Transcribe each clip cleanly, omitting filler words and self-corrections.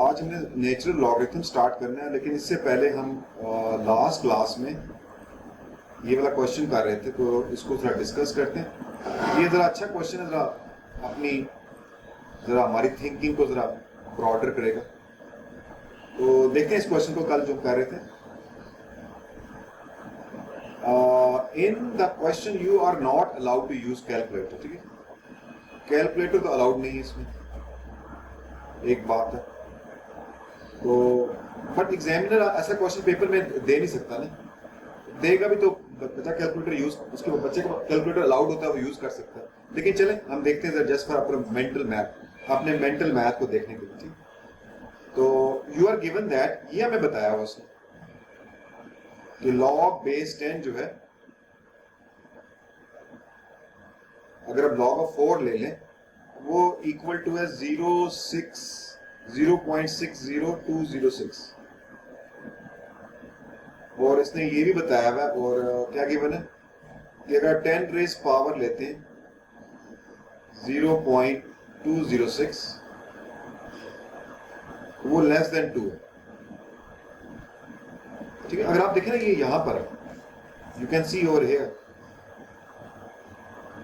आज हमने natural logarithm start करना है, लेकिन इससे पहले हम लास्ट क्लास में ये वाला क्वेश्चन कर रहे थे, तो इसको थोड़ा डिस्कस करते हैं। ये ज़रा अच्छा क्वेश्चन है, ज़रा हमारी थिंकिंग को ज़रा ब्रॉडर करेगा। तो देखते हैं इस क्वेश्चन को कल जो कर रहे थे। In the question you are not allowed to use calculator. ठीक है, कैलकुलेटर तो अलाउड नहीं है इसमें, एक बात है। तो बट एग्जामिनर ऐसा क्वेश्चन पेपर में दे नहीं सकता ना, देगा भी तो बच्चा कैलकुलेटर यूज, उसके बच्चे को कैलकुलेटर अलाउड होता है, वो यूज कर सकता है। लेकिन चले हम देखते हैं जस्ट फॉर अपना मेंटल मैथ, अपने मेंटल मैथ को देखने के लिए। ठीक, तो यू आर गिवन दैट, ये हमें बताया हुआ उसने कि लॉग बेस 10 जो है, अगर आप लॉग ऑफ 4 ले लें, वो इक्वल टू है 0.60206। और इसने ये भी बताया हुआ, और क्या गिवन है कि अगर 10 रेज पावर लेते हैं 0.206, वो लेस देन 2 है। ठीक है, अगर आप देखें ना, ये यहां पर है, you can see over here,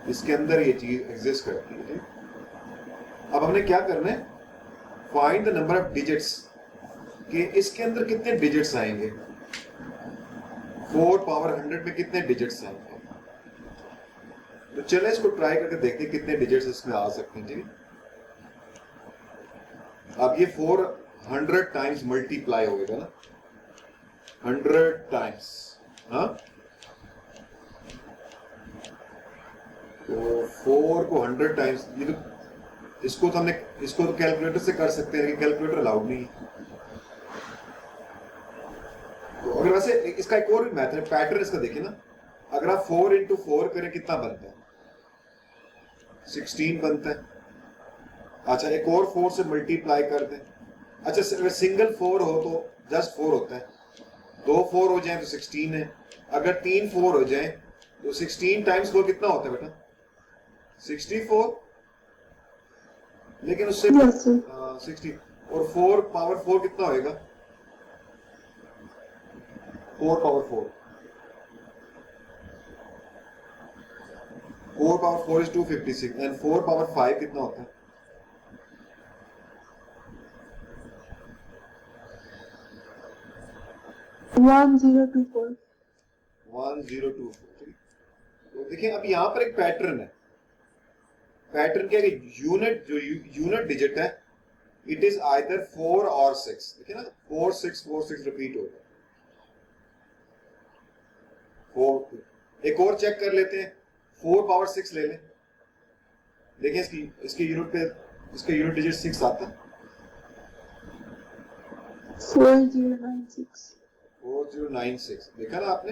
इसके अंदर ये चीज एग्जिस्ट करती है। अब हमने क्या करना है, find the number of digits, कि इसके अंदर कितने डिजिट्स आएंगे, 4 पावर 100 में कितने डिजिट्स आएंगे। तो चले इसको ट्राई करके देखते हैं कितने डिजिट्स इसमें आ सकते हैं। ठीक है, अब ये 400 टाइम्स मल्टीप्लाई होगा ना, 100 टाइम्स। हाँ, तो 4 को 100 टाइम्स, ये तो इसको तो कैलकुलेटर से कर सकते हैं, लेकिन कैलकुलेटर अलाउड नहीं है। तो अगर वैसे इसका एक और भी मैथड है, पैटर्न इसका देखिए ना, अगर आप 4 इंटू 4 करें कितना बनता है, 16 बनता है। अच्छा, एक और 4 से मल्टीप्लाई कर दें। अच्छा, अगर सिंगल 4 हो तो जस्ट 4 होता है, 2 4 हो जाए तो 16 है, अगर 3 4 हो जाए तो 16 टाइम्स 4 कितना होता है बेटा, 64। लेकिन उससे 60 और 4 पावर 4 कितना होएगा, 4 पावर 4 इज 256, एंड 4 पावर 5 कितना होता है, 1024। 1024। तो देखिए, अब यहां पर एक पैटर्न है। पैटर्न क्या है कि यूनिट डिजिट है, इट इज आइदर 4 और 6। देखिए ना, 4 6 4 6 रिपीट होगा। 4, एक और चेक कर लेते हैं, 4 पावर 6 ले लें, देखिए इसकी यूनिट पे, इसका यूनिट डिजिट 6 आता है, 4096। देखा ना आपने,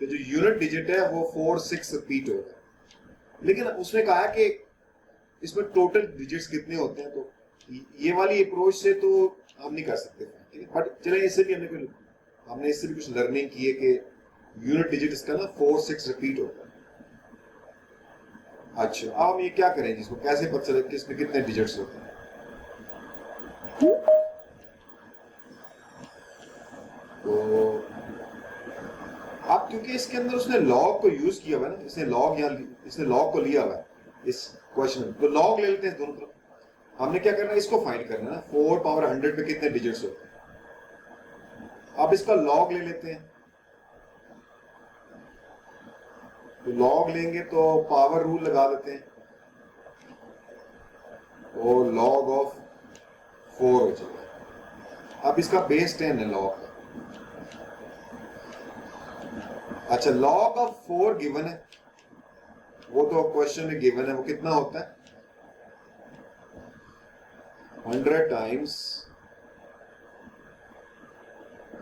कि जो यूनिट डिजिट है वो 4 6 रिपीट होगा। लेकिन उसने कहा कि इसमें टोटल डिजिट्स कितने होते हैं, तो ये वाली अप्रोच से तो हम नहीं कर सकते। ठीक है, बट चले इससे भी हमने इससे भी कुछ लर्निंग की है कि यूनिट डिजिट इसका ना 4 6 रिपीट होता है। अच्छा, अब हम ये क्या करें, जिसको कैसे पता चले कि इसमें कितने डिजिट्स होते हैं। तो अब क्योंकि इसके अंदर उसने लॉग को यूज किया हुआ है ना, इसने लॉग को लिया हुआ है इस क्वेश्चन में, तो लॉग ले लेते हैं दोनों तरफ। हमने क्या करना है, इसको फाइंड करना है ना, 4 पावर 100 में कितने डिजिट्स होते हैं। अब इसका लॉग ले लेते हैं, तो लॉग लेंगे तो पावर रूल लगा देते हैं, तो लॉग ऑफ 4 हो जाएगा। अब इसका बेस 10 है लॉग। अच्छा, लॉग ऑफ 4 गिवन है, वो तो क्वेश्चन में गिवन है, वो कितना होता है, 100 टाइम्स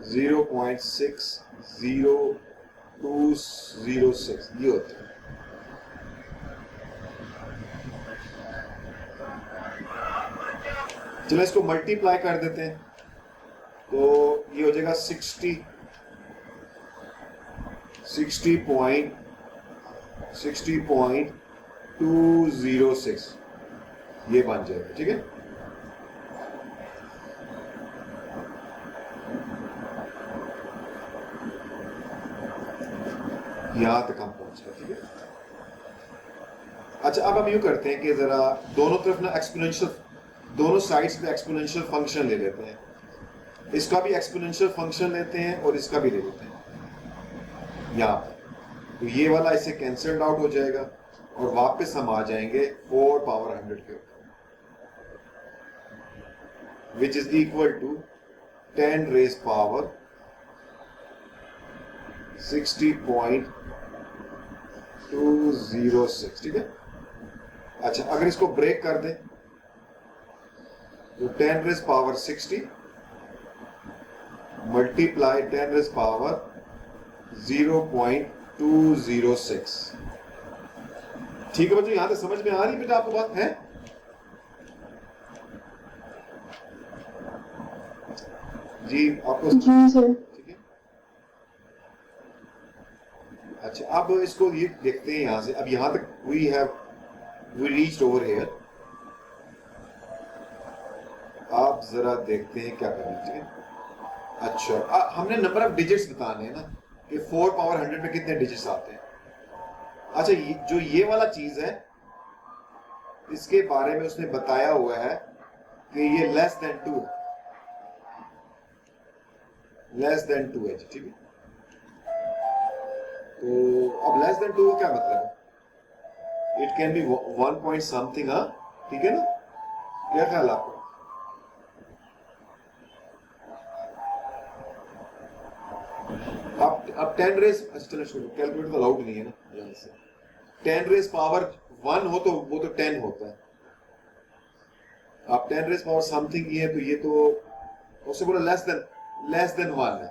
0.60206, ये होता है। चलो इसको मल्टीप्लाई कर देते हैं, तो ये हो जाएगा 60.206, ये बन जाएगा। ठीक है, यहां तक हम पहुंच गए, ठीक है। अच्छा, अब हम यूं करते हैं कि जरा दोनों तरफ ना एक्सपोनेंशियल, दोनों साइड्स पे एक्सपोनेंशियल फंक्शन ले लेते हैं। इसका भी एक्सपोनेंशियल फंक्शन लेते हैं और इसका भी ले लेते हैं यहाँ पर। तो ये वाला इससे कैंसल्ड आउट हो जाएगा और वापस हम आ जाएंगे 4 पावर 100 के ऊपर, which is equal to 10 raise power 60.206, ठीक है। अच्छा, अगर इसको ब्रेक कर दें तो 10 raise power 60 multiply 10 raise power 0.206, ठीक है बच्चों, यहां तक समझ में आ रही बेटा आपको बात है? जी आपको? जी सर। ठीक है। अच्छा, अब इसको ये देखते हैं यहां से, अब यहां तक वी रीच्ड ओवर हियर। आप जरा देखते हैं क्या करना चाहिए। अच्छा, हमने नंबर ऑफ डिजिट्स बताने हैं ना कि 4 पावर 100 में कितने डिजिट्स आते हैं। अच्छा, जो ये वाला चीज है इसके बारे में उसने बताया हुआ है कि ये लेस देन 2 है, लेस देन 2 है, ठीक है। तो अब लेस देन 2 का क्या मतलब है? It can be 1 point something, हाँ ठीक है ना, क्या ख्याल आपको? अब 10 रेज, चलो छोड़ो, कैलकुलेटर तो अलाउड नहीं है ना यहाँ से। 10 रेज पावर 1 हो तो वो तो 10 होता है। अब 10 रेज पावर समथिंग ये है, तो ये तो उससे बोला लेस देन 1 है।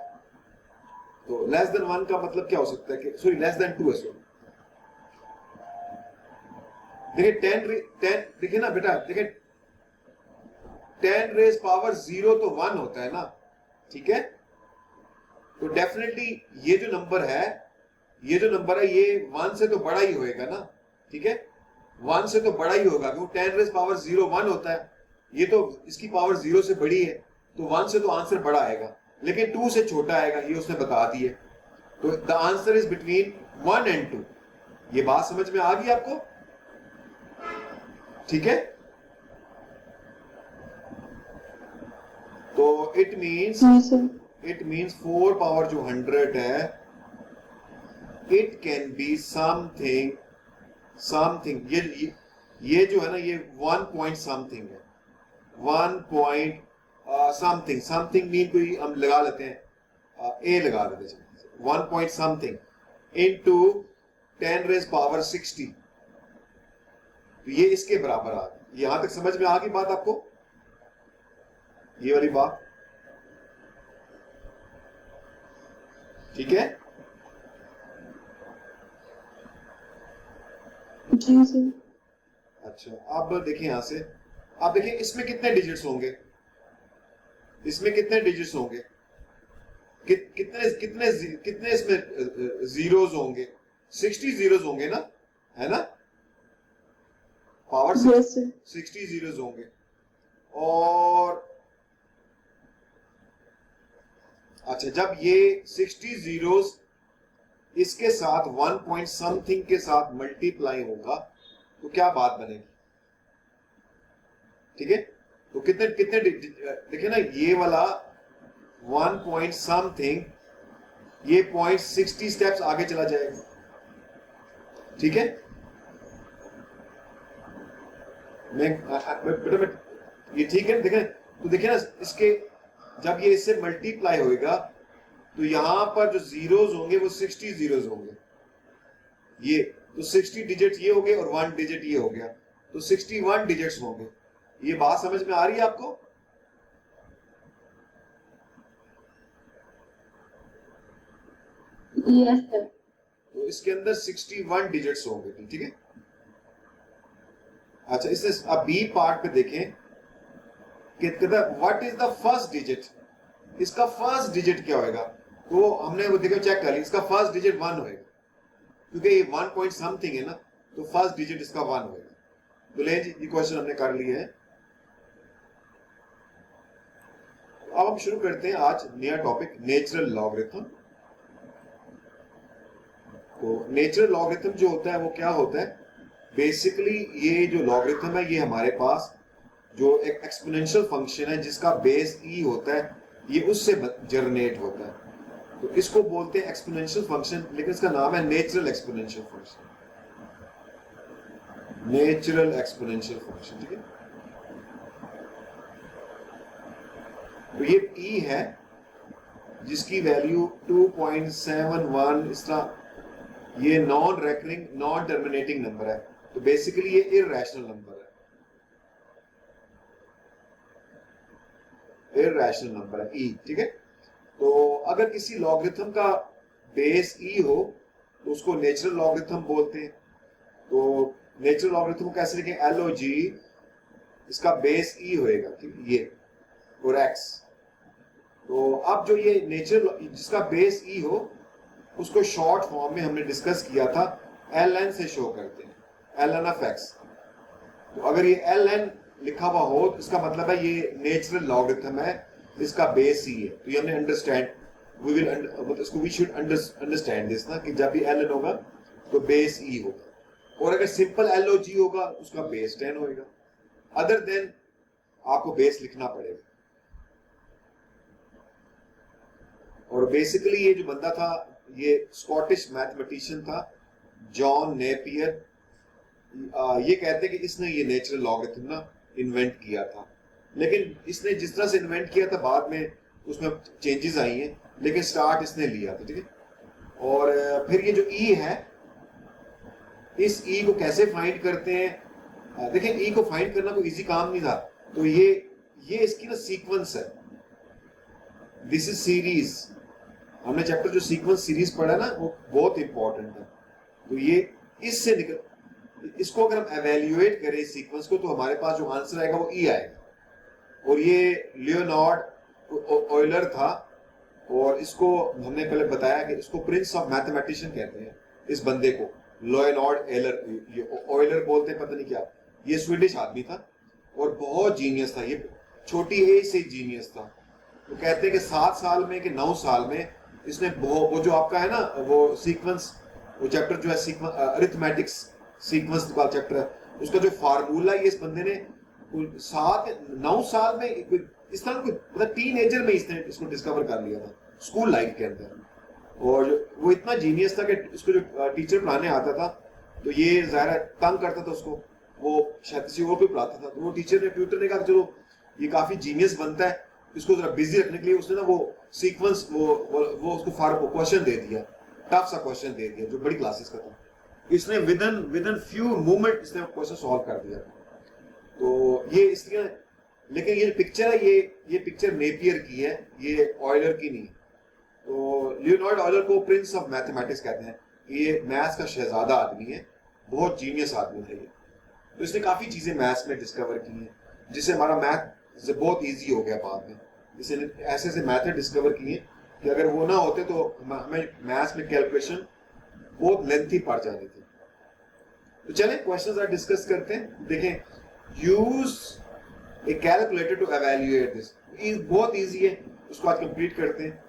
तो लेस देन 1 का मतलब क्या हो सकता है कि सॉरी लेस देन 2 है, सॉरी। देखिए 10 देखिए ना बेटा, देखिए 10 रेज पावर 0 तो 1 होता है ना, ठीक है। तो डेफिनेटली ये जो नंबर है ये 1 से तो बड़ा ही होएगा ना, ठीक है। 1 से तो बड़ा ही होगा क्योंकि 10 रेज पावर 0 1 होता है, ये तो इसकी पावर 0 से बड़ी है, तो 1 से तो आंसर बड़ा आएगा, लेकिन 2 से छोटा आएगा, ये उसने बता दिया। तो the answer is between 1 and 2। ये बात समझ में आ गई आपको? ठीक है। तो इट मीन्स 4 पावर जो 100 है, इट कैन बी समथिंग, ये जो है ना, ये 1 पॉइंट समथिंग है, 1 पॉइंट समथिंग मीन कोई हम लगा लेते हैं, ए लगा देते हैं, 1 point something into 10 raise power 60, तो ये इसके बराबर आ गई। यहां तक समझ में आ गई बात आपको, ये वाली बात, ठीक है। जी सर। अच्छा, अब देखिए यहां से, आप देखिए इसमें कितने डिजिट्स होंगे, कितने कितने कितने इसमें जीरोस होंगे? 60 जीरोस होंगे ना, है ना, पावर 60 जीरोस होंगे। और अच्छा, जब ये 60 जीरोस इसके साथ 1 पॉइंट समथिंग के साथ मल्टीप्लाई होगा तो क्या बात बनेगी, ठीक है। तो कितने कितने देखिए ना, ये वाला 1 पॉइंट समथिंग, ये 0.60 स्टेप्स आगे चला जाएगा, ठीक है। बेटा ये ठीक है, देखें तो देखिए ना, इसके जब ये इससे मल्टीप्लाई होएगा तो यहां पर जो जीरोस होंगे वो 60 जीरोस होंगे, ये तो 60 डिजिट ये हो गए और 1 डिजिट ये हो गया, तो 61 डिजिट्स होंगे। ये बात समझ में आ रही है आपको? Yes sir. तो इसके अंदर 61 डिजिट्स होंगे, ठीक है। अच्छा, इससे अब बी पार्ट पे देखें कि what is the first digit, इसका फर्स्ट डिजिट क्या होएगा? तो हमने वो देखो चेक कर लिया, इसका फर्स्ट डिजिट 1 होएगा क्योंकि ये 1 पॉइंट समथिंग है ना, तो फर्स्ट डिजिट इसका 1 होएगा। तो ले जी, ये क्वेश्चन हमने कर लिया है। अब हम शुरू करते हैं आज नया टॉपिक, नेचुरल लॉगरिथम। तो नेचुरल लॉगरिथम जो होता है वो क्या होता है, बेसिकली ये जो लॉगरिथम है ये हमारे पास जो एक एक्सपोनेंशियल फंक्शन है जिसका बेस ई होता है, ये उससे जनरेट होता है, तो इसको बोलते हैं एक्सपोनेंशियल फंक्शन, लेकिन इसका नाम है natural exponential function, natural exponential function, ठीक है। तो ये ई है जिसकी वैल्यू 2.71 इस तरह, ये non recurring non terminating number है, तो बेसिकली ये इररेशनल नंबर है, इररेशनल नंबर है ई, ठीक है। तो अगर किसी लॉगरिथम का बेस ई हो तो उसको नेचुरल लॉगरिथम बोलते हैं। तो नेचुरल लॉगरिथम को कैसे लिखें, एल ओ जी, इसका बेस ई होएगा, ठीक है, ये और एक्स। तो अब जो ये नेचुरल जिसका बेस ई हो उसको शॉर्ट फॉर्म में हमने डिस्कस किया था एल एन से शो करते हैं, एल एन ऑफ एक्स। तो अगर ये एल एन लिखा हुआ हो तो इसका मतलब है ये नेचुरल लॉगरिथम है, इसका बेस ई है। तो ये हमने अंडरस्टैंड, वी विल मतलब इसको वी शुड अंडरस्टैंड दिस ना, कि जब भी एल एन होगा तो बेस ई होगा, और अगर सिंपल एल ओ जी होगा उसका बेस 10 होगा, अदर देन आपको बेस लिखना पड़ेगा। और बेसिकली ये जो बंदा था ये स्कॉटिश मैथमेटिशियन था जॉन नेपियर, ये कहते हैं कि इसने ये नेचुरल लॉगरिथम ना इन्वेंट किया था, लेकिन इसने जिस तरह से इन्वेंट किया था बाद में उसमें चेंजेस आई हैं, लेकिन स्टार्ट इसने लिया था, ठीक है। और फिर ये जो ई है, इस ई को कैसे फाइंड करते हैं, देखें ई को फाइंड करना कोई इजी काम नहीं था। तो ये इसकी ना सीक्वेंस है, दिस इज सीरीज, हमने चैप्टर जो सीक्वेंस सीरीज पढ़ा ना वो बहुत इंपॉर्टेंट है। तो ये इससे निकल, इसको अगर हम एवेल्युएट करें सीक्वेंस को तो हमारे पास जो आंसर आएगा वो ई आएगा। और ये लियोनार्ड ऑयलर था, और इसको हमने पहले बताया कि इसको प्रिंस ऑफ मैथमेटिशियन कहते हैं, इस बंदे को लियोनार्ड ऑयलर बोलते हैं, पता नहीं क्या। ये स्वीडिश आदमी था और बहुत जीनियस था, ये छोटी एज से जीनियस था। तो कहते हैं कि 7 साल में कि 9 साल में इसने वो जो आपका है ना वो सीक्वेंस, वो चैप्टर जो है सीक्वेंस अरिथमेटिक्स सीक्वेंस का चैप्टर है, उसका जो फार्मूला ये इस बंदे ने 7-9 साल में इस तरह मतलब टीनेजर में इसने इसको डिस्कवर कर लिया था स्कूल लाइफ के अंदर। और वो इतना जीनियस था कि इसको जो टीचर पढ़ाने आता था तो ये ज़ाहिर तंग करता था उसको, वो शायद किसी और को पढ़ाता था, तो वो टीचर ने ट्यूटर ने कहा चलो ये काफी जीनियस बनता है, इसको जरा बिजी रखने के लिए उसने ना वो सीक्वेंस वो उसको क्वेश्चन दे दिया, टफ सा क्वेश्चन दे दिया जो बड़ी क्लासेस का था। इसने विद इन फ्यू मोमेंट इसने क्वेश्चन सॉल्व कर दिया। तो ये इसलिए, लेकिन ये पिक्चर है ये पिक्चर नेपियर की है, ये ऑयलर की नहीं। तो लियोनार्ड ऑयलर को प्रिंस ऑफ मैथमेटिक्स कहते हैं, ये मैथ्स का शहजादा आदमी है, बहुत जीनियस आदमी है ये। तो इसने काफी चीजें मैथ्स में डिस्कवर की हैं जिससे हमारा मैथ बहुत इजी हो गया बाद में। इसने ऐसे ऐसे मैथड डिस्कवर किए कि अगर वो ना होते तो हमें मैथ्स में कैलकुलेशन बहुत लेंथी पड़ जाती थी। तो चलें क्वेश्चंस आज डिस्कस करते हैं। देखें, use a calculator to evaluate this, बहुत इजी है, उसको आज कंप्लीट करते हैं।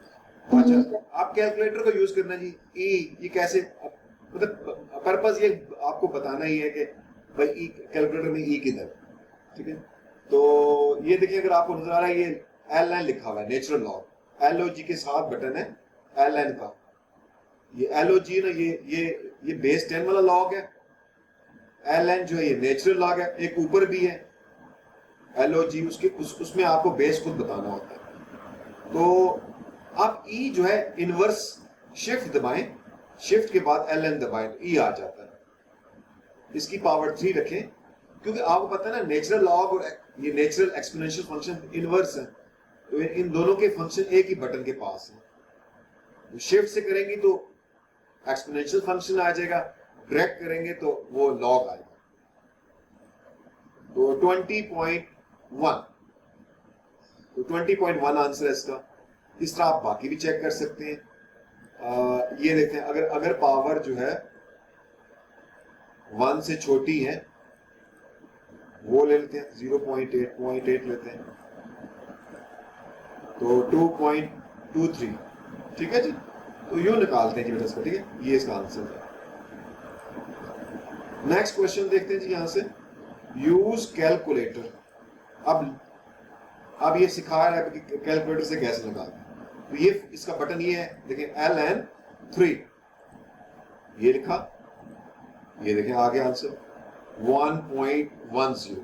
अच्छा, आप कैलकुलेटर को यूज करना जी, ये कैसे, मतलब पर्पस ये आपको बताना ही है कि भाई ई कैलकुलेटर में ई किधर, ठीक है। तो ये देखिए, अगर आपको नजर आ रहा है ये एल एन लिखा हुआ है, नेचुरल लॉग, एल ओ जी के साथ बटन है एल एन का। ये एल ओ जी ना ये बेस 10 वाला लॉग है, एल एन जो है ये नेचुरल लॉग है, एक ऊपर भी है एल ओ जी, उसमें आपको बेस खुद बताना होता है। तो आप ई जो है इनवर्स शिफ्ट दबाएं, शिफ्ट के बाद एल एन दबाएं तो ई आ जाता है। इसकी पावर 3 रखें, क्योंकि आपको पता है ना नेचुरल लॉग और ये नेचुरल एक्सपोनेंशियल फंक्शन इनवर्स है, तो इन दोनों के फंक्शन एक ही बटन के पास है। तो शिफ्ट से करेंगे तो एक्सपोनेंशियल फंक्शन आ जाएगा, ड्रैग करेंगे तो वो लॉग आएगा। तो 20.1, तो 20.1 आंसर है इसका। इस तरह आप बाकी भी चेक कर सकते हैं। ये देखते हैं, अगर पावर जो है 1 से छोटी है वो ले लेते हैं, 0.8 लेते हैं, तो 2.23, ठीक है जी। तो यूं निकालते हैं जी बेटा इसका, ठीक है, ये इसका आंसर है। नेक्स्ट क्वेश्चन देखते हैं जी यहां से, यूज कैलकुलेटर। अब ये सिखा रहा है कि कैलकुलेटर से कैसे लगाते हैं। तो ये इसका बटन ये है, देखें LN3, ये लिखा, ये देखें आगे आंसर 1.10।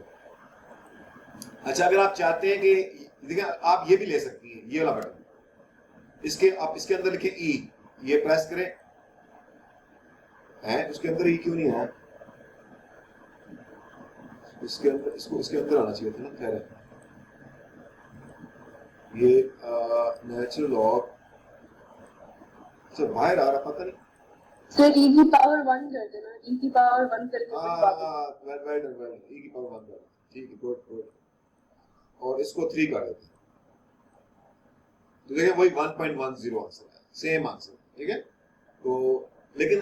अच्छा, अगर आप चाहते हैं कि देखें, आप ये भी ले सकती हैं, ये वाला बटन, आप इसके अंदर लिखें E, ये प्रेस करें, है उसके अंदर E क्यों नहीं है? इसके अंदर, इसके अंदर आना चाहिए था ना। खैर है, ये नेचुरल लॉग सब बाहर आ रहा, पता नहीं सर e की पावर 1 कर देना, e की पावर 1 करके वेल e की पावर 1 कर, ठीक है, गुड। और इसको 3 कर देते हैं, तो देखिए वही 1.10 आंसर है, सेम आंसर, ठीक है। तो लेकिन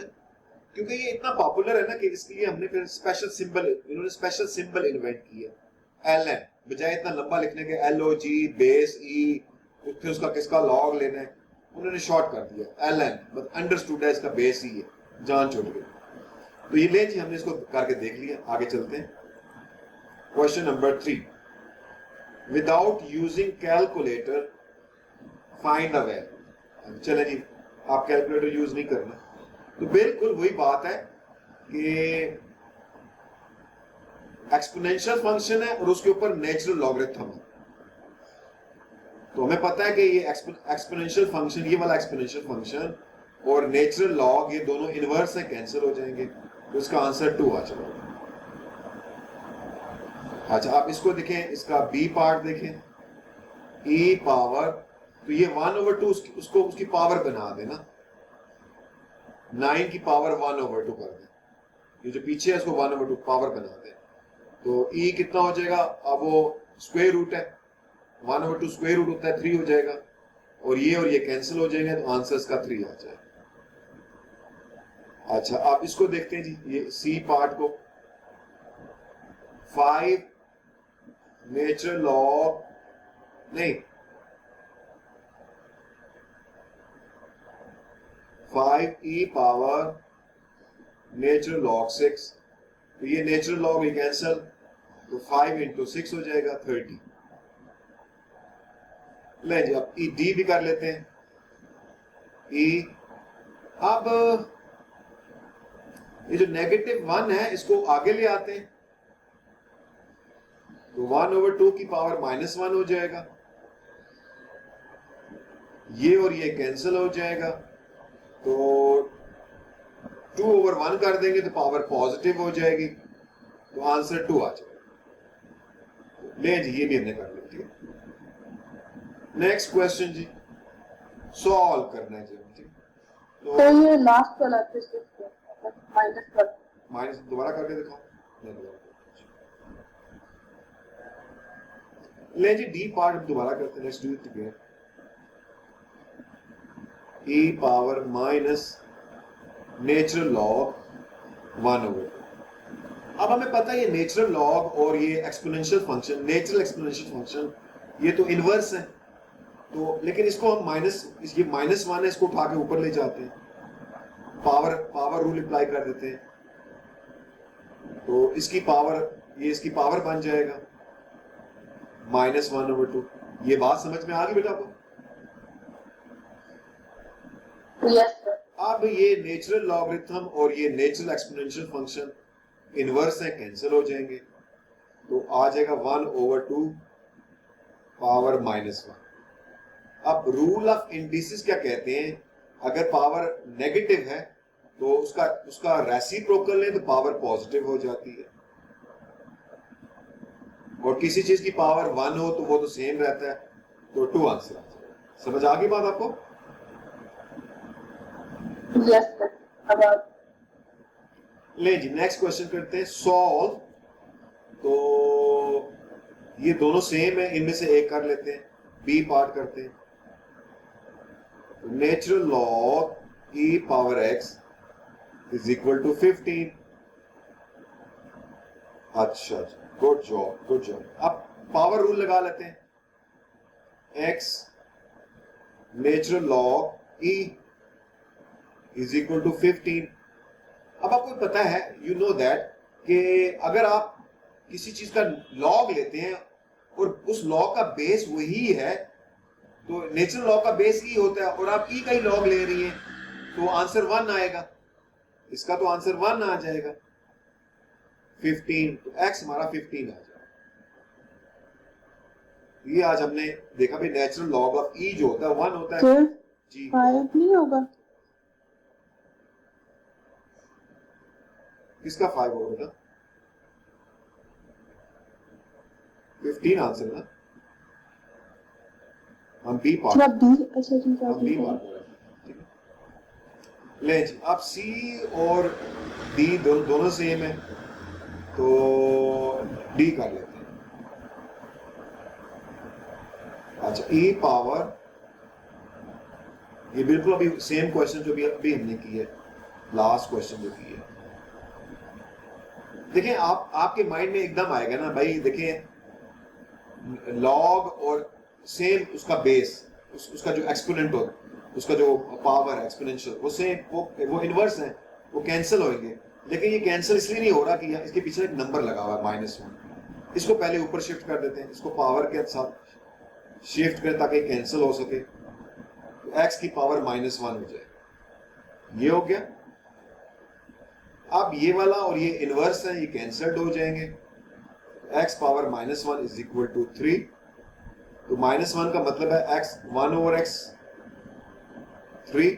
क्योंकि ये इतना पॉपुलर है ना कि इसलिए हमने फिर इन्होंने स्पेशल सिंबल इन्वेंट किया, LN, बजाय इतना लंबा लिखने के LOG बेस E, फिर उसका किसका लॉग लेना है, उन्होंने शॉर्ट कर दिया LN, बस अंडरस्टूड है, इसका बेस E है, जान छूट गई। तो ये ले जी, हमने इसको करके देख लिया, आगे चलते हैं। Question number 3, without using calculator find the value. चले जी, आप कैलकुलेटर यूज नहीं करना, तो बिल्कुल वही बात है कि एक्सपोनेंशियल फंक्शन है और उसके ऊपर नेचुरल लॉगरिथम है। तो हमें पता है कि ये एक्सपोनेंशियल फंक्शन, ये वाला एक्सपोनेंशियल फंक्शन और नेचुरल लॉग, ये दोनों इनवर्स से कैंसिल हो जाएंगे, तो इसका आंसर 2 आ जाएगा। अच्छा, आप इसको देखें, इसका बी पार्ट देखें, e पावर, तो ये 1/2 उसको उसकी पावर बना देना, 9 की पावर 1/2 कर दें, ये जो पीछे है इसको 1/2 पावर बना दें, तो e कितना हो जाएगा? अब वो स्क्वायर रूट है, 1/2 स्क्वायर रूट होता है 3 हो जाएगा, और ये कैंसिल हो जाएंगे, तो आंसर इसका 3 आ जाएगा। अच्छा, आप इसको देखते हैं जी, ये सी पार्ट को, 5 नेचुरल लॉग, नहीं 5e पावर नेचुरल लॉग 6, तो ये नेचुरल लॉग ये कैंसिल, तो 5 × 6 हो जाएगा 30। ले जी, अब डी भी कर लेते हैं, ई, अब ये जो -1 है इसको आगे ले आते हैं, तो 1/2 की पावर -1 हो जाएगा, ये और ये कैंसिल हो जाएगा, तो 2/1 कर देंगे तो पावर पॉजिटिव हो जाएगी, तो आंसर 2 आ जाएगा। ले जी, ये भी हमने कर लिया, ठीक है। नेक्स्ट क्वेश्चन जी, सॉल्व करना है जी, ठीक है। तो ये लास्ट वाला माइनस दोबारा करके दिखाओ, ले जी, डी पार्ट दोबारा करते हैं, let's do it again, e power minus natural log 1/2। अब हमें पता है ये नेचुरल लॉग और ये exponential function, natural exponential function, ये तो इनवर्स है, तो लेकिन इसको हम ये -1 है, इसको उठा के ऊपर ले जाते हैं, पावर रूल अप्लाई कर देते हैं, तो इसकी पावर बन जाएगा -1/2। ये बात समझ में आ गई बेटा आपको? Yes sir. अब ये नेचुरल लॉगरिथम और ये नेचुरल एक्सपोनेंशियल फंक्शन इनवर्स है, कैंसिल हो जाएंगे, तो आ जाएगा 1/2 पावर -1। अब रूल ऑफ इंडिसेस क्या कहते हैं, अगर पावर नेगेटिव है तो उसका रेसिप्रोकल लें तो पावर पॉजिटिव हो जाती है, और किसी चीज की पावर 1 हो तो वो तो सेम रहता है, तो 2 आंसर आ जाएगा। समझ आ गई बात आपको? Yes sir. अब आप ले जी, नेक्स्ट क्वेश्चन करते हैं, सॉल्व। तो ये दोनों सेम है, इनमें से एक कर लेते हैं, बी पार्ट करते हैं, natural log e power x is equal to 15। अच्छा, गुड जॉब। अब पावर रूल लगा लेते हैं, x natural log e is equal to 15। अब आपको पता है, यू नो दैट कि अगर आप किसी चीज का लॉग लेते हैं और उस लॉ का बेस वही है, तो नेचुरल लॉ का बेस ई होता है, और आप ई का ही लॉग ले रही हैं, तो आंसर 1 आएगा। इसका तो आंसर 1 आ जाएगा। 15, तो x हमारा 15 आ जाएगा। ये आज हमने देखा भी नेचुरल लॉग ऑफ ई जो होता है 1 होता है सर जी। 5 नहीं होगा? किसका 5 होगा बेटा? 15 आंसर ना, हम बी पार्ट, सर आप डी, अच्छा ठीक है हम बी पार्ट बोल रहे हैं, ठीक है। ले जी, अब सी और डी दोनों सेम है, तो डी कर लेते हैं। अच्छा, ई पावर, ये बिल्कुल अभी सेम क्वेश्चन जो भी अभी हमने की है, लास्ट क्वेश्चन जो की है। देखिए आपके माइंड में एकदम आएगा ना भाई, देखिए लॉग और सेम उसका बेस, उसका जो एक्सपोनेंट हो, उसका जो पावर एक्सपोनेंशियल, वो सेम, वो इनवर्स है, वो कैंसिल होंगे। लेकिन ये कैंसिल इसलिए नहीं हो रहा कि इसके पीछे एक नंबर लगा हुआ है -1। इसको पहले ऊपर शिफ्ट कर देते हैं, इसको पावर के साथ शिफ्ट करें ताकि कैंसिल हो सके, तो x की पावर -1 हो जाए। ये हो गया। अब ये वाला और ये इनवर्स है, ये कैंसल्ड हो जाएंगे। x power -1 is equal to 3। तो -1 का मतलब है x 1/x 3,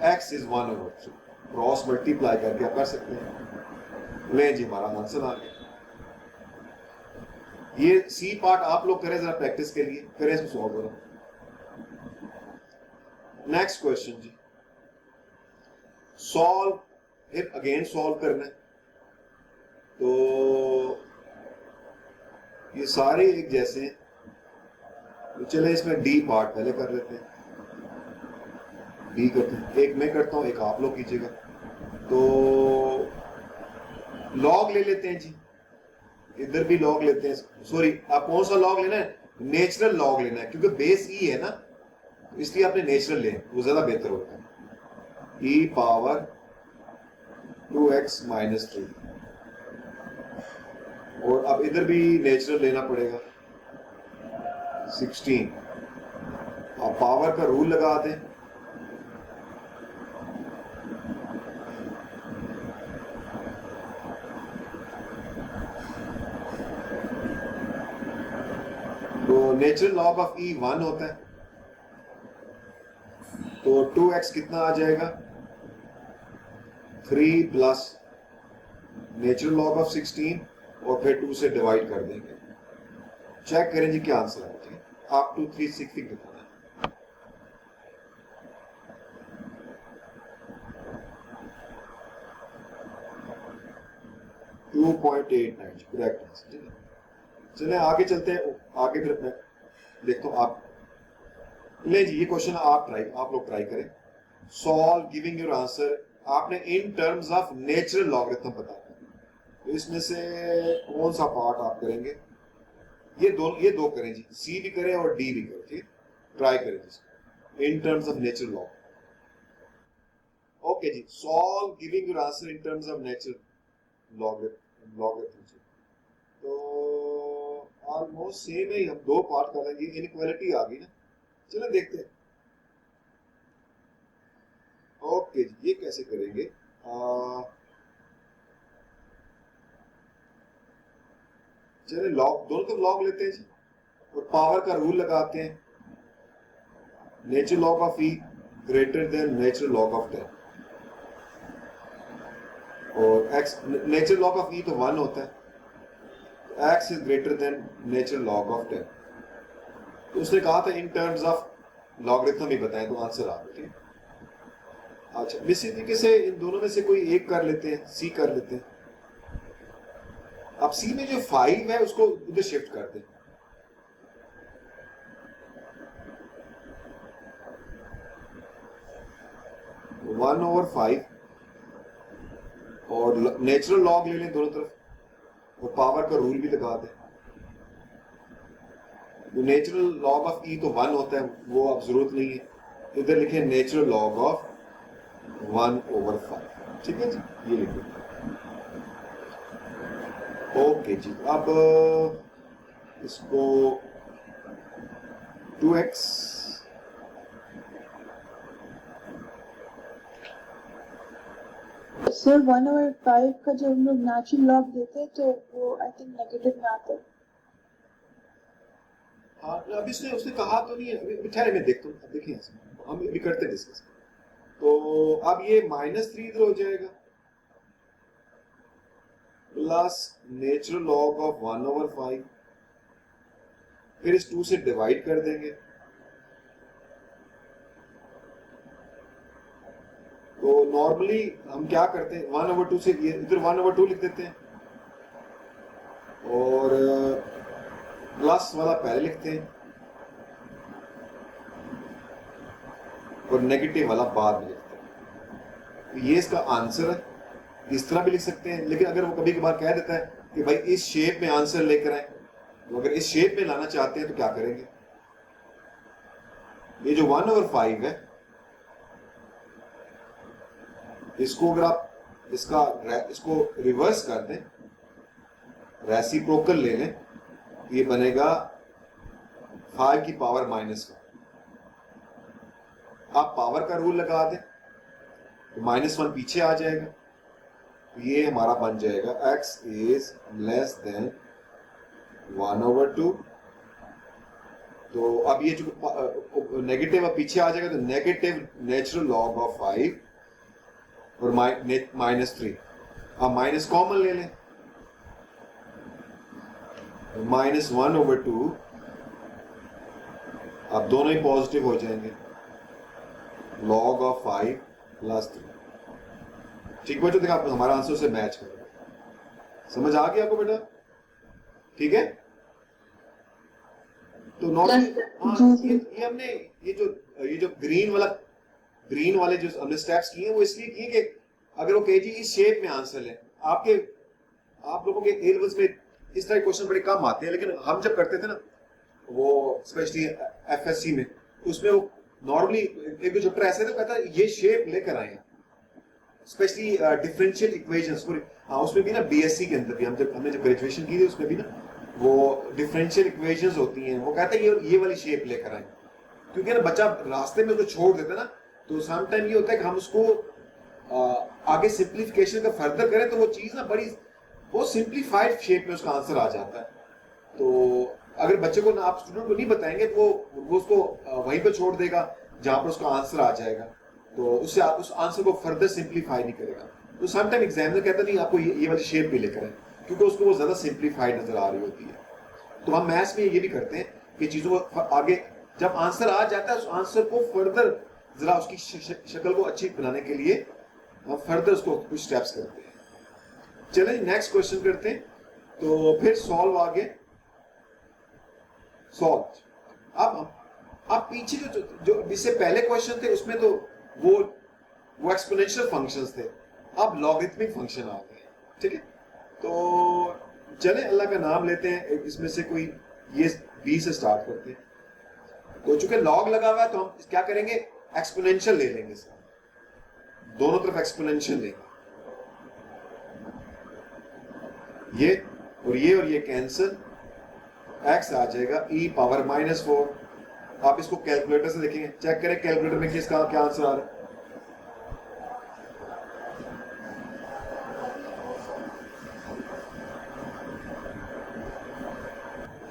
x is 1/3। Cross multiply करके आप कर सकते हैं। ले जी, हमारा आंसर आ गया। ये सी पार्ट आप लोग करें जरा प्रैक्टिस के लिए, करें इसको सॉल्व करो। नेक्स्ट क्वेश्चन जी, सॉल्व, फिर अगेन सॉल्व करना है। तो ये सारे एक जैसे हैं, तो चले इसमें डी पार्ट पहले कर लेते हैं। डी करते हैं, एक मैं करता हूं, एक आप लोग कीजिएगा। तो लॉग ले लेते हैं जी, इधर भी लॉग लेते हैं। सॉरी, आप कौन सा लॉग लेना है? नेचुरल लॉग लेना है, क्योंकि बेस ई है ना, इसलिए आपने नेचुरल ले, वो ज्यादा बेहतर होता है। ई पावर 2x - 3, और अब इधर भी नेचुरल लेना पड़ेगा 16। अब पावर का रूल लगा दें, तो नेचुरल लॉग ऑफ ई 1 होता है, तो 2x कितना आ जाएगा? 3 प्लस नेचुरल लॉग ऑफ 16, और फिर 2 से डिवाइड कर देंगे। चेक करें जी क्या आंसर है। ठीक है, आप 2 3 6 दिखाना है। Correct answer. ठीक है, चले आगे चलते हैं। आगे फिर मैं देखता हूं। आप ले जी, ये क्वेश्चन आप लोग ट्राई करें। सॉल्व गिविंग योर आंसर, आपने इन टर्म्स ऑफ नेचुरल लॉगरिथम बताना है। तो इसमें से कौन सा पार्ट आप करेंगे? ये दो करें जी, सी भी करें और डी भी करें। ठीक, ट्राई करें जी, in terms of natural log. Okay जी, solve giving your answer in terms of natural logarithm. तो ऑलमोस्ट सेम है, हम दो पार्ट कर लेंगे। इनइक्वालिटी आ गई ना, चलो देखते हैं। ओके जी, ये कैसे करेंगे? चलिए लॉग, दोनों तो लॉग लेते हैं जी, और पावर का रूल लगाते हैं। Natural log of E greater than natural log of 10, और x, नेचुरल लॉग ऑफ ई तो 1 होता है, x is greater than natural log of 10। तो उसने कहा था इन टर्म्स ऑफ लॉगरिथम ही बताएं, तो आंसर आ गया। अच्छा, इसी तरीके से इन दोनों में से कोई एक कर लेते हैं, सी कर लेते हैं। अब सी में जो 5 है उसको उधर शिफ्ट कर दें। तो 1/5, और नेचुरल लॉग ले लें दोनों तरफ, और पावर का रूल भी लगा दें। तो नेचुरल लॉग ऑफ ई तो 1 होता है, वो अब जरूरत नहीं है। इधर लिखें नेचुरल लॉग ऑफ 1/5। ठीक है जी, ये लिखें। ओके जी, अब इसको 2x सर 1/5 का जब हम लोग नेचुरल लॉग देते हैं तो वो आई थिंक नेगेटिव में आता है। हाँ, अभी उसने कहा तो नहीं है, अभी ठहरे मैं देखता हूँ, देखिए हम अभी करते हैं डिस्कस। तो अब ये -3 इधर हो जाएगा प्लस नेचुरल लॉग ऑफ 1/5, फिर इस 2 से डिवाइड कर देंगे। तो नॉर्मली हम क्या करते हैं, 1/2 से ये इधर 1/2 लिख देते हैं और प्लस वाला पहले लिखते हैं और नेगेटिव वाला बाद में लिखते हैं। तो ये इसका आंसर है, इस तरह भी लिख सकते हैं, लेकिन अगर वो कभी कभार कह देता है कि भाई इस शेप में आंसर लेकर आए, तो अगर इस शेप में लाना चाहते हैं तो क्या करेंगे, ये जो 1/5 है इसको अगर आप इसको रिवर्स कर दें, रेसिप्रोकल ले लें, ये बनेगा 5 की पावर -1। आप पावर का रूल लगा दें तो -1 पीछे आ जाएगा, ये हमारा बन जाएगा x इज लेस देन 1/2। तो अब ये जो नेगेटिव पीछे आ जाएगा तो नेगेटिव नेचुरल लॉग ऑफ 5 और -3। अब माइनस कॉमन ले लें, -1/2, अब दोनों ही पॉजिटिव हो जाएंगे, लॉग ऑफ 5 + 3। ठीक बच्चों, देखा आप हमारा आंसर से मैच करेगा। समझ आ गया आपको बेटा? ठीक है। तो नॉर्मली ये हमने ये जो ग्रीन वाले जो हमने स्टेप्स किए वो इसलिए किए कि अगर वो कहे जी इस शेप में आंसर है, आप लोगों के ए लेवल्स में इस तरह के क्वेश्चन बड़े कम आते हैं, लेकिन हम जब करते थे ना वो स्पेशली एफएससी में, उसमें वो नॉर्मली एक दो चैप्टर ऐसे थे कहता है ये शेप लेकर आए, स्पेशली डिफरेंशियल इक्वेशंस पूरी। हाँ, उसमें भी ना बीएससी के अंदर भी हमने जब ग्रेजुएशन की थी उसमें भी ना वो डिफरेंशियल इक्वेशंस होती हैं, वो कहता है ये वाली शेप लेकर आए, क्योंकि ना बच्चा रास्ते में उसको छोड़ देता है ना, तो सम टाइम ये होता है कि हम उसको आगे सिंप्लीफिकेशन का फर्दर करें तो वो चीज ना बड़ी बहुत सिंप्लीफाइड शेप में उसका आंसर आ जाता है। तो अगर बच्चे को ना आप स्टूडेंट को नहीं बताएंगे तो वो उसको वहीं पे छोड़ देगा जहां पर उसका आंसर आ जाएगा, तो उससे आप उस आंसर को फर्दर सिंप्लीफाई नहीं करेगा। तो सम टाइम एग्जामिनर कहता नहीं आपको ये वाली शेप भी लेकर आए, क्योंकि उसको वो ज्यादा सिंप्लीफाइड नजर आ रही होती है। तो हम मैथ्स में ये भी करते हैं कि चीजों को आगे जब आंसर आ जाता है उस आंसर को फर्दर जरा उसकी शक्ल को अच्छी बनाने के लिए हम फर्दर उसको कुछ स्टेप्स करते हैं। चलें नेक्स्ट क्वेश्चन करते हैं। तो फिर सॉल्व आगे सॉल्व। अब पीछे जो इससे पहले क्वेश्चन थे उसमें तो वो एक्सपोनेंशियल फंक्शंस थे, अब लॉगरिथमिक फंक्शन आ गए। ठीक है, तो चलें अल्लाह का नाम लेते हैं, इसमें से कोई ये बी से स्टार्ट करते हैं। तो चूंकि लॉग लगा हुआ है तो हम क्या करेंगे, एक्सपोनेंशियल ले लेंगे सर, दोनों तरफ एक्सपोनेंशियल लेंगे, ये और ये कैंसिल, x आ जाएगा e पावर -4। आप इसको कैलकुलेटर से देखेंगे, चेक करें कैलकुलेटर में किसका क्या आंसर आ रहा है।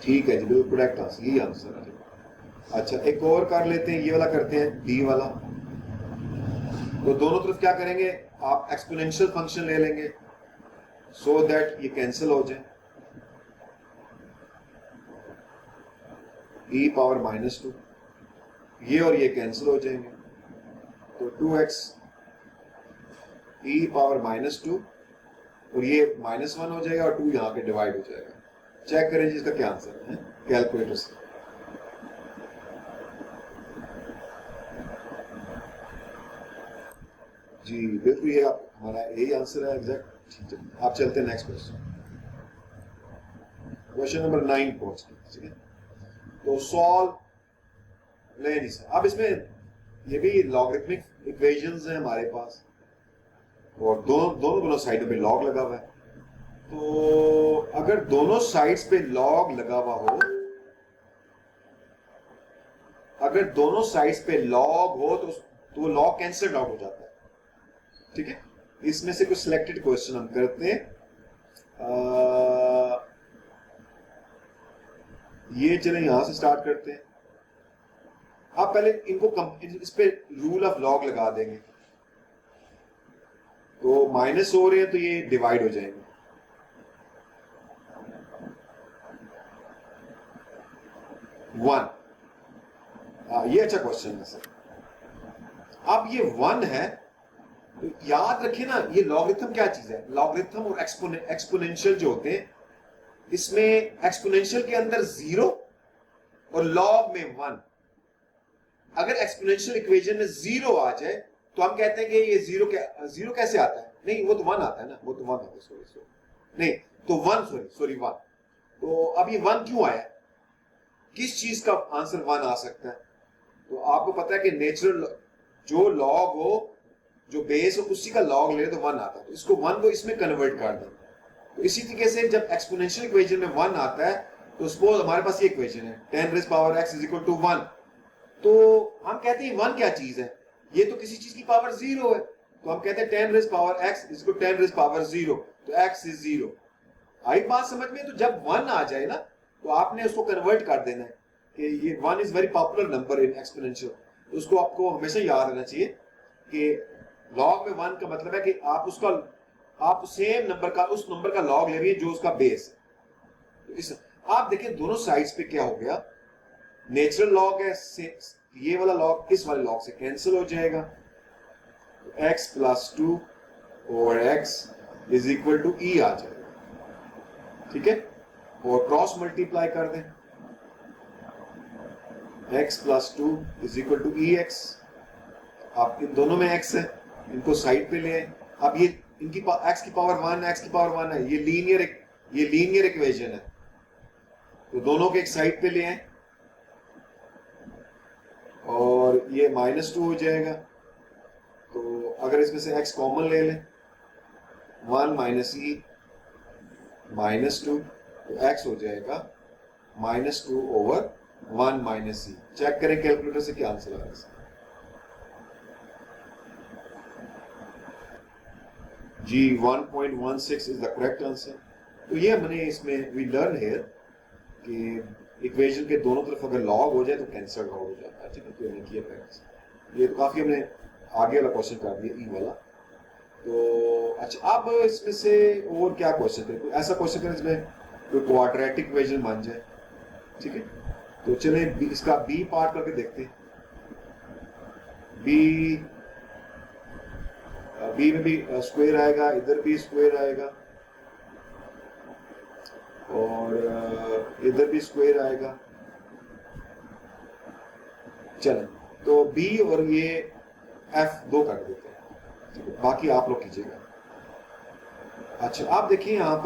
ठीक है जी, बिल्कुल करेक्ट आंसर, यही आंसर है। अच्छा, एक और कर लेते हैं, ये वाला करते हैं डी वाला। तो दोनों तरफ क्या करेंगे, आप एक्सपोनेंशियल फंक्शन ले लेंगे सो दैट ये कैंसिल हो जाए, e पावर -2, ये और ये कैंसिल हो जाएंगे, तो 2x e पावर -2 और ये -1 हो जाएगा और 2 यहाँ पे डिवाइड हो जाएगा। चेक करें जी इसका क्या आंसर है कैलकुलेटर से। जी बिल्कुल, ये हमारा यही आंसर है एग्जैक्ट। आप चलते हैं नेक्स्ट क्वेश्चन, क्वेश्चन नंबर 9 पहुंचते हैं। ठीक है, तो सॉल्व ले नहीं सर। अब इसमें ये भी लॉगरिथमिक इक्वेशंस हैं हमारे पास और दोनों साइडों पे लॉग लगा हुआ है। तो अगर दोनों साइड्स पे लॉग लगा हुआ हो, अगर दोनों साइड्स पे लॉग हो तो वो लॉग कैंसिल आउट हो जाता है। ठीक है, इसमें से कुछ सिलेक्टेड क्वेश्चन हम करते हैं। ये चले यहां से स्टार्ट करते हैं। आप पहले इनको इस पे रूल ऑफ लॉग लगा देंगे, तो माइनस हो रहे हैं तो ये डिवाइड हो जाएंगे। वन, ये अच्छा क्वेश्चन है सर। अब ये वन है तो याद रखिए ना, ये लॉगरिथम क्या चीज है। लॉगरिथम और एक्सपोनेंशियल जो होते हैं, इसमें एक्सपोनेंशियल के अंदर जीरो और लॉग में वन। अगर एक्सपोनेंशियल इक्वेशन में जीरो आ जाए तो हम कहते हैं कि ये जीरो कैसे आता है। नहीं, वो तो वन आता है ना, वो तो वन आता है, सॉरी नहीं, तो वन, सॉरी वन। तो अब ये वन क्यों आया, किस चीज का आंसर वन आ सकता है। तो आपको पता है कि नेचुरल जो लॉग हो, जो बेस हो, उसी का लॉग ले तो वन आता है। तो इसको वन को इसमें कन्वर्ट कर दें। तो इसी तरीके से जब एक्सपोनेंशियल इक्वेशन में वन आता है तो सपोज हमारे पास ये इक्वेशन है 10 raise power x is equal to 1। तो हम कहते हैं वन क्या चीज है, ये तो किसी चीज की पावर जीरो है। तो हम कहते हैं 10 raise power x is equal to 10 raise power 0, तो x इज 0। आई बात समझ में। तो जब वन आ जाए ना तो आपने उसको कन्वर्ट कर देना है कि ये one is very popular number in exponential. तो उसको आपको हमेशा याद रहना चाहिए कि लॉग में वन का मतलब है कि आप सेम नंबर का, उस नंबर का लॉग ले रही है जो उसका बेस है। तो इस आप देखिए दोनों साइड्स पे क्या हो गया, नेचुरल लॉग है, ये वाला लॉग इस वाले लॉग से कैंसिल हो जाएगा। x plus 2 over x is equal to e आ जाएगा। ठीक है, और क्रॉस मल्टीप्लाई कर दें, x plus 2 is equal to e x. आप इन दोनों में x है, इनको साइड पे ले आए। अब ये इनकी x की पावर 1, x की पावर 1 है, ये लीनियर इक्वेशन है, तो दोनों के एक साइड पे ले आए और ये -2 हो जाएगा। तो अगर इसमें से x कॉमन ले लें, 1 माइनस ई -2, तो x हो जाएगा -2 ओवर 1 माइनस ई। चेक करें कैलकुलेटर से क्या आंसर आ रहा है। जी 1.16 इज द करेक्ट आंसर। तो ये हमने इसमें वी लर्न हियर कि इक्वेशन के दोनों तरफ अगर लॉग हो जाए तो कैंसिल आउट हो जाता है। ठीक है, तो हमने किया प्रैक्टिस। ये तो काफी हमने आगे वाला क्वेश्चन कर दिया, ई वाला। तो अच्छा, अब इसमें से और क्या क्वेश्चन है, कोई ऐसा क्वेश्चन करें जिसमें कोई क्वाड्रेटिक इक्वेशन बन जाए। ठीक है, तो चले इसका बी पार्ट करके देखते हैं। बी में भी स्क्वायर आएगा, इधर भी स्क्वायर आएगा और इधर भी स्क्वायर आएगा। चलें, तो बी और ये एफ दो कर देते हैं। ठीक है, बाकी आप लोग कीजिएगा। अच्छा, आप देखिए यहां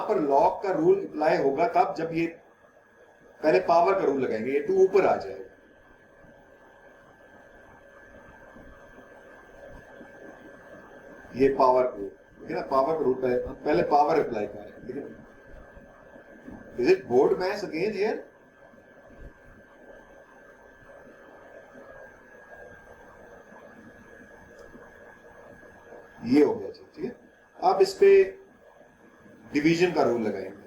पर लॉग का रूल अप्लाई होगा तब जब ये पहले पावर का रूल लगाएंगे, ये 2 ऊपर आ जाएगा। ये पावर रूल, ठीक है ना, पावर का रूल पहले पावर अप्लाई करें। लेकिन is it board maths again here? ये हो गया जी। ठीक है, अब इस पे डिवीजन का रूल लगाएंगे।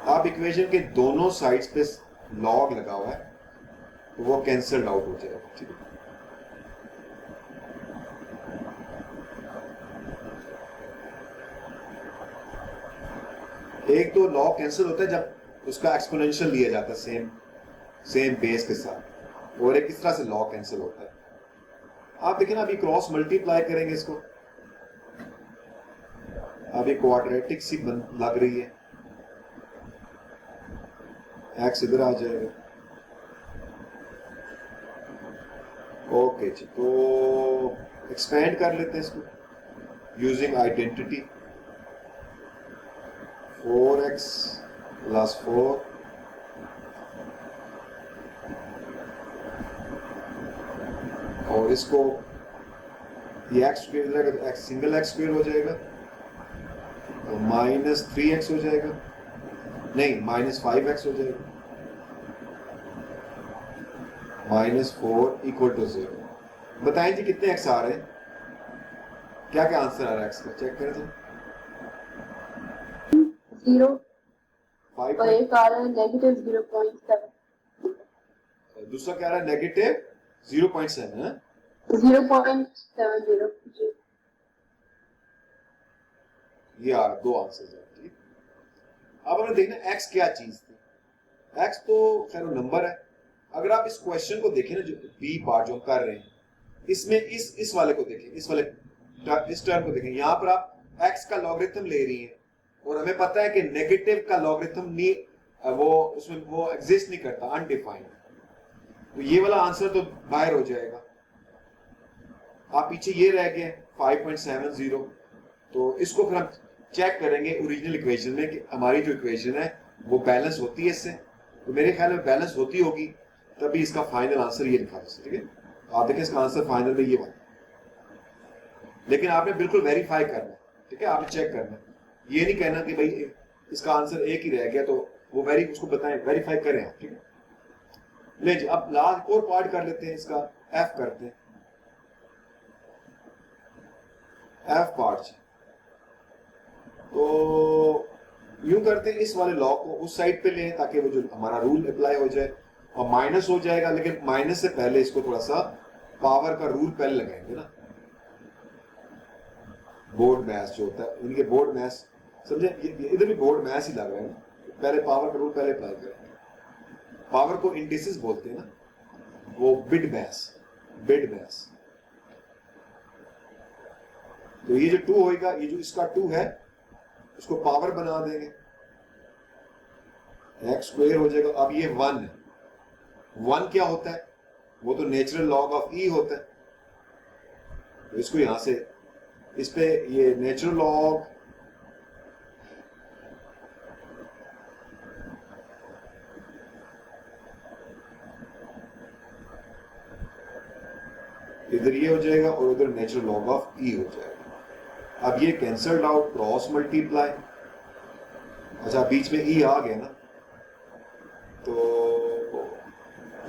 आप इक्वेशन के दोनों साइड्स पे लॉग लगा हुआ है तो वो कैंसल्ड आउट हो जाएगा। ठीक है, एक तो लॉग कैंसिल होता है जब उसका एक्सपोनेंशियल लिया जाता है सेम बेस के साथ, और एक इस तरह से लॉग कैंसिल होता है। आप देखिए ना, अभी क्रॉस मल्टीप्लाई करेंगे इसको, अभी क्वाड्रेटिक सी लग रही है, एक्स इधर आ जाएगा। ओके जी, तो एक्सपेंड कर लेते हैं इसको यूजिंग आइडेंटिटी। 4x plus 4 और इसको ये x स्क्वायर हो जाएगा तो x सिंगल x स्क्वायर हो जाएगा तो माइनस 3x हो जाएगा, नहीं माइनस 5x हो जाएगा, माइनस 4 इक्वल टू 0। बताएं जी कितने x आ रहे हैं, क्या क्या आंसर आ रहा है x का, चेक करें तो 0 5 और एक आ रहा है नेगेटिव 0.7 दूसरा क्या आ रहा है नेगेटिव 0.7 है 0.70 जी। ये आ रहा दो आंसर है ठीक। अब हमें देखना x क्या चीज थी, x तो खैर नंबर है। अगर आप इस क्वेश्चन को देखें ना जो बी पार्ट जो हम कर रहे हैं इसमें इस वाले को देखें, इस वाले इस टर्म को देखें, यहाँ पर आप x का लॉगरिथम ले रही हैं और हमें पता है कि नेगेटिव का लॉगरिथम नहीं वो उसमें वो एग्जिस्ट नहीं करता, अनडिफाइंड, तो ये वाला आंसर तो बाहर हो जाएगा। आप पीछे ये रह गए 5.70, तो इसको फिर हम चेक करेंगे ओरिजिनल इक्वेशन में कि हमारी जो इक्वेशन है वो बैलेंस होती है इससे, तो मेरे ख्याल में बैलेंस होती होगी तभी इसका फाइनल आंसर ये लिखा है, ठीक है। आप देखें इसका आंसर फाइनल में ये बना, लेकिन आपने बिल्कुल वेरीफाई करना है, ठीक है, आपने चेक करना है, ये नहीं कहना कि भाई इसका आंसर एक ही रह गया तो वो उसको बताएं, वेरीफाई करें आप, ठीक है। ले जी अब लास्ट और पार्ट कर लेते हैं, इसका एफ करते हैं, एफ पार्ट। तो यूं करते हैं इस वाले लॉ को उस साइड पे लें ताकि वो जो हमारा रूल अप्लाई हो जाए, और माइनस हो जाएगा, लेकिन माइनस से पहले इसको थोड़ा सा पावर का रूल पहले लगाएंगे ना, बोर्ड मैथ्स जो होता है इनके बोर्ड मैथ्स समझे, इधर भी बोर्ड मैथ्स ही लग रहा है ना, पहले पावर का रूल पहले अप्लाई करेंगे। पावर को इंडिसेस बोलते हैं ना, वो बिड मैथ्स। तो ये जो 2 होएगा, ये जो इसका 2 है उसको पावर बना देंगे, एक्स स्क्वायर हो जाएगा। अब ये 1 है, 1 क्या होता है, वो तो नेचुरल लॉग ऑफ ई होता है, तो इसको यहां से इस पे ये नेचुरल लॉग इधर ये हो जाएगा और उधर नेचुरल लॉग ऑफ ई हो जाएगा। अब ये कैंसल्ड आउट, क्रॉस मल्टीप्लाई, अच्छा बीच में ई आ गया ना, तो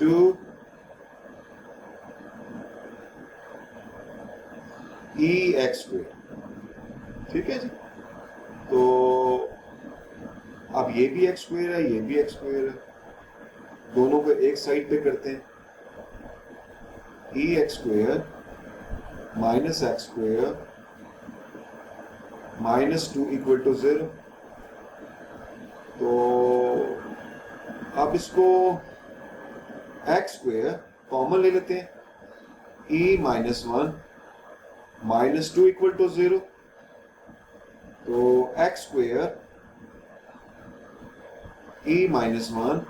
2 ई एक्स स्क्वायर, ठीक है जी। तो अब ये भी एक्स स्क्वायर है, ये भी एक्स स्क्वायर है, दोनों को एक साइड पे करते हैं, e x square minus x square -2 equal to 0। तो अब इसको एक्स स्क्वायर कॉमन ले लेते हैं, ई -1 -2 इक्वल टू 0, तो x square e -1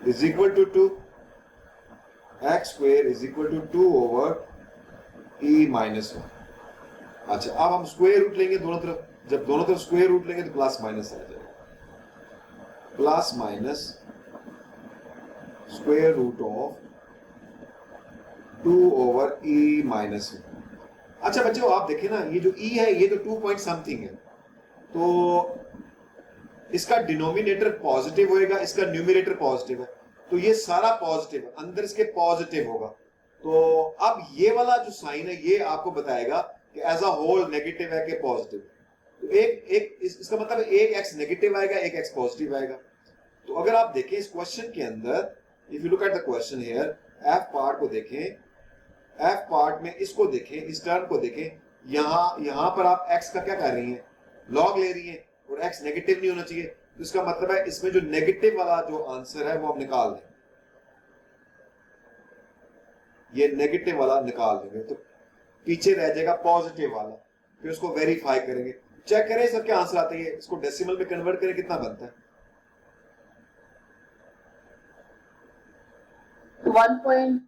is equal to 2, x square is equal to 2 over e -1। अच्छा अब हम स्क्वायर रूट लेंगे दोनों तरफ, जब दोनों तरफ स्क्वायर रूट लेंगे तो प्लस माइनस आ जाएगा, plus minus square root of 2 over e -1। अच्छा बच्चों आप देखिए ना, ये जो ई है ये तो 2 पॉइंट समथिंग है, तो इसका डिनोमिनेटर पॉजिटिव होएगा, इसका न्यूमरेटर पॉजिटिव है, तो ये सारा पॉजिटिव है, अंदर इसके पॉजिटिव होगा। तो अब ये वाला जो साइन है ये आपको बताएगा कि एज अ होल नेगेटिव है कि पॉजिटिव। तो इसका मतलब एक एक्स नेगेटिव आएगा, एक एक्स पॉजिटिव आएगा। तो अगर आप देखें इस क्वेश्चन के अंदर, if you look at the question here, F part को देखें, एफ पार्ट में इसको देखें, इस टर्म को देखें, यहां पर आप एक्स का क्या कर रही हैं, लॉग ले रही हैं, और एक्स नेगेटिव नहीं होना चाहिए, तो इसका मतलब है इसमें जो नेगेटिव वाला जो आंसर है वो हम निकाल दें, ये नेगेटिव वाला निकाल देंगे तो पीछे रह जाएगा पॉजिटिव वाला, फिर उसको वेरीफाई करेंगे, चेक करें सब क्या आंसर आते हैं, इसको डेसिमल में कन्वर्ट करें कितना बनता है, 1 point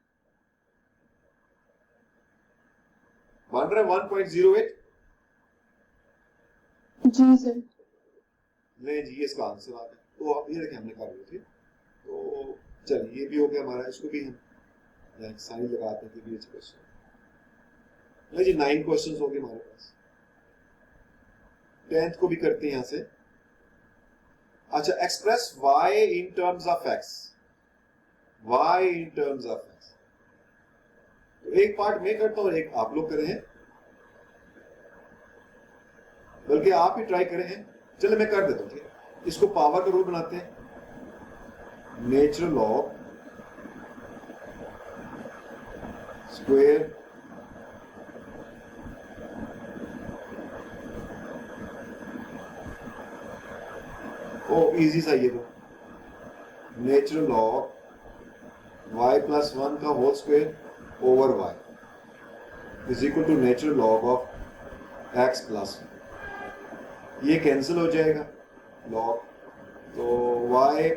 बन रहा है 1.08। जी सर। ले जी ये इसका आंसर आ गया। तो अब ये देखें हमने कर ली थी। तो चलिए ये भी हो गया हमारा, इसको भी हम साइन लगाते हैं कि भी क्वेश्चन। ले जी 9 क्वेश्चन हो गए हमारे पास। 10th को भी करते हैं यहाँ से। अच्छा, express y in terms of x, y in terms of x। तो एक पार्ट मैं करता हूँ, एक आप लोग करे हैं, बल्कि आप ही ट्राई करे हैं। चलो मैं कर देता हूँ, ठीक है। इसको पावर का रूल बनाते हैं, नेचुरल ऑफ स्क्वायर ओ इजी सा ये तो, नेचुरल ऑफ y प्लस 1 का whole square over y is equal to natural log of x plus, ये कैंसिल हो जाएगा लॉग, तो y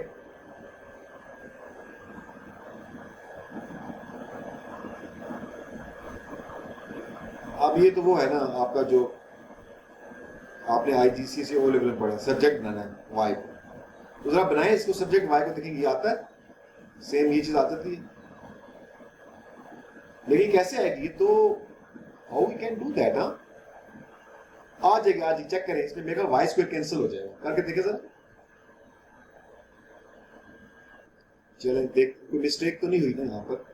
अब ये तो वो है ना आपका जो आपने आईजीसी से ओ लेवल में पढ़ा, सब्जेक्ट बनाना है वाई को। तो जरा बनाए इसको सब्जेक्ट वाई को, देखेंगे ये आता है, सेम ये चीज आती है, लेकिन कैसे आएगी ये, तो how we can do that. हाँ आ जाएगा, आज चेक करें, इसमें मेरा वाई स्क्वायर कैंसिल हो जाएगा, करके देखे सर। चलें देख, कोई मिस्टेक तो नहीं हुई ना यहाँ पर।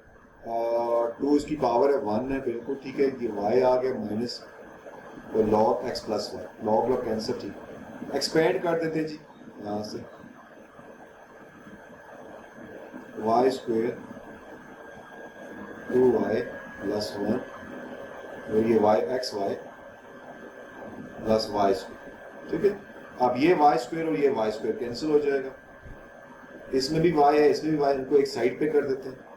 2 इसकी पावर है 1 है, बिल्कुल ठीक है। ये वाई आ गया माइनस और log x plus y, log log cancel, ठीक। एक्सपेंड कर देते जी यहाँ से, वाई स्क्वेयर 2y प्लस 1 और ये y x y plus y square, ठीक है। अब ये वाई स्क्वेयर और ये वाई स्क्वेयर कैंसिल हो जाएगा, इसमें भी y है इसमें भी y, इनको एक साइड पे कर देते हैं।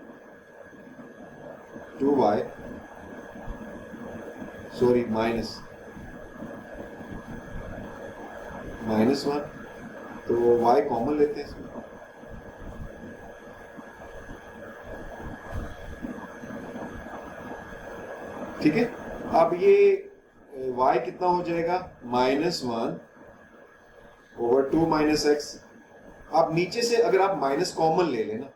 2y सॉरी माइनस 1, तो y कॉमन लेते हैं इसमें, ठीक है। अब ये y कितना हो जाएगा, -1 ओवर 2 माइनस एक्स। अब नीचे से अगर आप माइनस कॉमन ले लेना,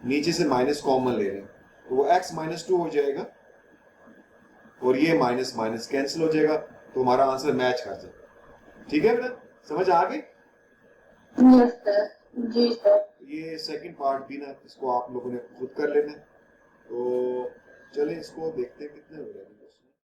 नीचे से माइनस कॉमन ले लें, तो वो x -2 हो जाएगा और ये माइनस माइनस कैंसिल हो जाएगा, तो हमारा आंसर मैच कर जाएगा। ठीक है बेटा, समझ आ गई? यस सर, जी सर। ये सेकंड पार्ट भी ना, इसको आप लोगों ने खुद कर लेना है। तो चलें इसको देखते हैं कितने हो रहे हैं।